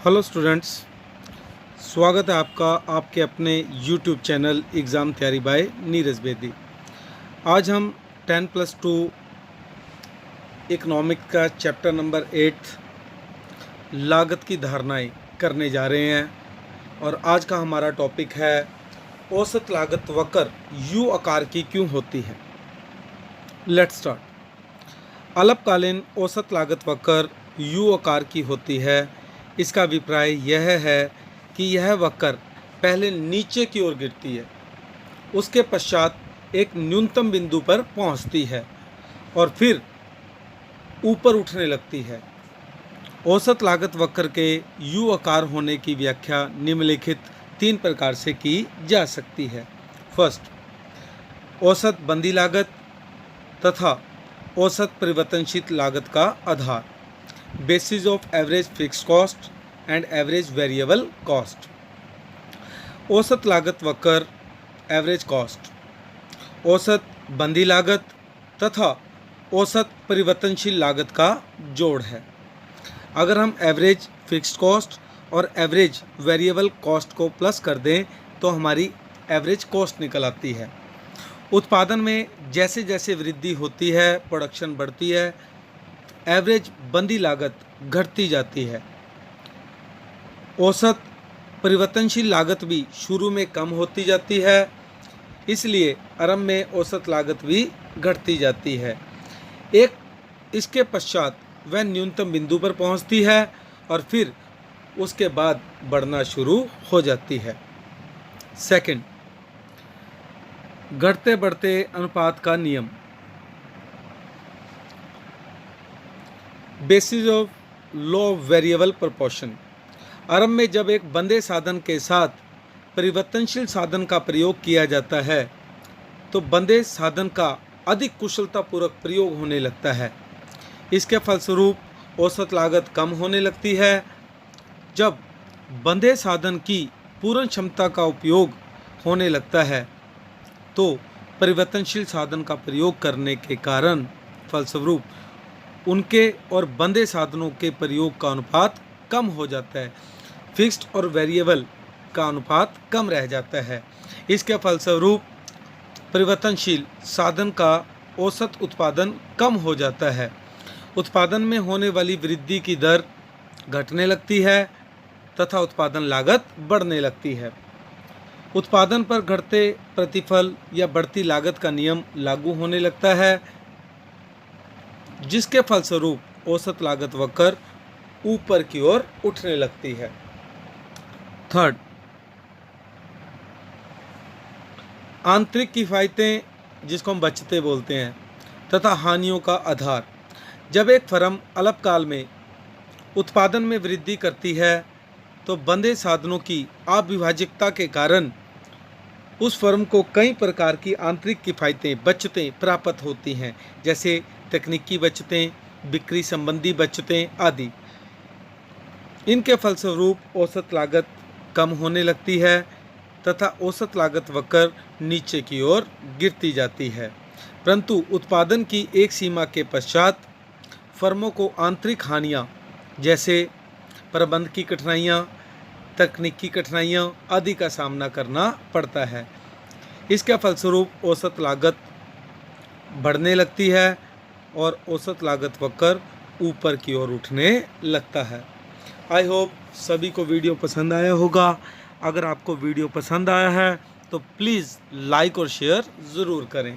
Hello students, स्वागत है आपका आपके अपने यूट्यूब चैनल एग्ज़ाम तैयारी बाय नीरज बेदी। आज हम 10+2 इकोनॉमिक का चैप्टर नंबर 8 लागत की धारणाएं करने जा रहे हैं और आज का हमारा टॉपिक है औसत लागत वक्र यू आकार की क्यों होती है। Let's start. अल्पकालीन औसत लागत वक्र यू आकार की होती है। इसका अभिप्राय यह है कि यह वक्र पहले नीचे की ओर गिरती है, उसके पश्चात एक न्यूनतम बिंदु पर पहुंचती है और फिर ऊपर उठने लगती है। औसत लागत वक्र के यू आकार होने की व्याख्या निम्नलिखित 3 प्रकार से की जा सकती है। फर्स्ट, औसत बंदी लागत तथा औसत परिवर्तनशील लागत का आधार, basis of average fixed cost and average variable cost. औसत लागत वक्र एवरेज कॉस्ट, औसत बंदी लागत तथा औसत परिवर्तनशील लागत का जोड़ है। अगर हम एवरेज फिक्स्ड कॉस्ट और एवरेज वेरिएबल कॉस्ट को प्लस कर दें तो हमारी एवरेज कॉस्ट निकल आती है। उत्पादन में जैसे जैसे वृद्धि होती है, प्रोडक्शन बढ़ती है, एवरेज बंदी लागत घटती जाती है। औसत परिवर्तनशील लागत भी शुरू में कम होती जाती है, इसलिए आरंभ में औसत लागत भी घटती जाती है। इसके पश्चात वह न्यूनतम बिंदु पर पहुंचती है और फिर उसके बाद बढ़ना शुरू हो जाती है। सेकंड, घटते बढ़ते अनुपात का नियम, basis of law of variable proportion. आरंभ में जब एक बंदे साधन के साथ परिवर्तनशील साधन का प्रयोग किया जाता है तो बंदे साधन का अधिक कुशलतापूर्वक प्रयोग होने लगता है। इसके फलस्वरूप औसत लागत कम होने लगती है। जब बंदे साधन की पूर्ण क्षमता का उपयोग होने लगता है तो परिवर्तनशील साधन का प्रयोग करने के कारण फलस्वरूप उनके और बंदे साधनों के प्रयोग का अनुपात कम हो जाता है, फिक्स्ड और वेरिएबल का अनुपात कम रह जाता है। इसके फलस्वरूप परिवर्तनशील साधन का औसत उत्पादन कम हो जाता है। उत्पादन में होने वाली वृद्धि की दर घटने लगती है तथा उत्पादन लागत बढ़ने लगती है। उत्पादन पर घटते प्रतिफल या बढ़ती लागत का नियम लागू होने लगता है, जिसके फलस्वरूप औसत लागत वक्र ऊपर की ओर उठने लगती है। थर्ड, आंतरिक किफ़ायतें जिसको हम बचतें बोलते हैं तथा हानियों का आधार। जब एक फर्म अल्पकाल में उत्पादन में वृद्धि करती है तो बंदे साधनों की अविभाज्यता के कारण उस फर्म को कई प्रकार की आंतरिक किफ़ायतें बचतें प्राप्त होती हैं, जैसे तकनीकी बचतें, बिक्री संबंधी बचतें आदि। इनके फलस्वरूप औसत लागत कम होने लगती है तथा औसत लागत वक्र नीचे की ओर गिरती जाती है। परंतु उत्पादन की एक सीमा के पश्चात फर्मों को आंतरिक हानियाँ जैसे प्रबंध की कठिनाइयाँ, तकनीकी कठिनाइयाँ आदि का सामना करना पड़ता है। इसके फलस्वरूप औसत लागत बढ़ने लगती है और औसत लागत वक्र ऊपर की ओर उठने लगता है। आई होप सभी को वीडियो पसंद आया होगा। अगर आपको वीडियो पसंद आया है तो प्लीज़ लाइक और शेयर ज़रूर करें।